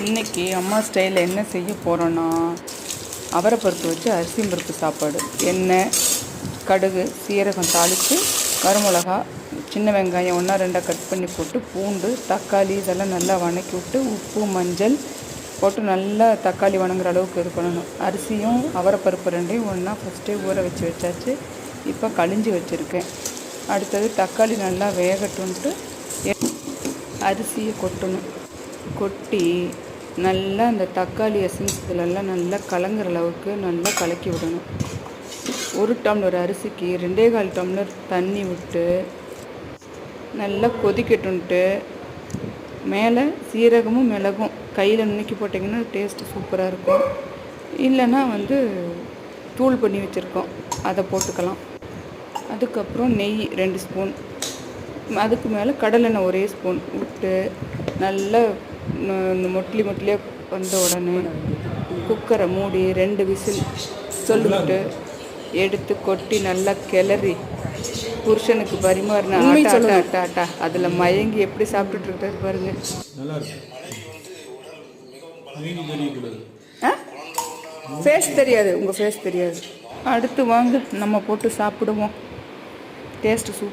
இன்றைக்கி அம்மா ஸ்டைலில் என்ன செய்ய போகிறோன்னா அவரைப்பருப்பு வச்சு அரிசி பருப்பு சாப்பாடு. எண்ணெய், கடுகு, சீரகம் தாளித்து, கருமிளகா, சின்ன வெங்காயம் 1-2 கட் பண்ணி போட்டு, பூண்டு, தக்காளி இதெல்லாம் நல்லா வதக்கி விட்டு, உப்பு, மஞ்சள் போட்டு நல்லா தக்காளி வணங்குற அளவுக்கு இது பண்ணணும். அரிசியும் அவரைப்பருப்பு ரெண்டையும் ஒன்றா ஃபஸ்ட்டே ஊற வச்சாச்சு. இப்போ கழிஞ்சி வச்சுருக்கேன். அடுத்தது தக்காளி நல்லா வேகட்டுன்ட்டு அரிசியை கொட்டி நல்லா அந்த தக்காளி எசன்ஸ் இதிலெல்லாம் நல்லா கலங்குற அளவுக்கு நல்லா கலக்கி விடணும். 1 டம்ளர் அரிசிக்கு 2.25 டம்ளர் தண்ணி விட்டு நல்லா கொதிக்கட்டுன்ட்டு மேலே சீரகமும் மிளகும் கையில் நுணுக்கி போட்டிங்கன்னா டேஸ்ட்டு சூப்பராக இருக்கும். இல்லைன்னா தூள் பண்ணி வச்சுருக்கோம், அதை போட்டுக்கலாம். அதுக்கப்புறம் நெய் 2 ஸ்பூன், அதுக்கு மேலே கடலெண்ணெய் 1 ஸ்பூன் விட்டு நல்லா மொட்லியாக வந்த உடனே குக்கரை மூடி 2 விசில் சொல்லிவிட்டு எடுத்து கொட்டி நல்லா கிளறி புருஷனுக்கு பரிமாறின ஆட்டா அதில் மயங்கி எப்படி சாப்பிட்டுட்டு இருக்காரு பாருங்க. ஃபேஸ் தெரியாது, உங்கள் ஃபேஸ் தெரியாது. அடுத்து வாங்க நம்ம போட்டு சாப்பிடுவோம். Taste super.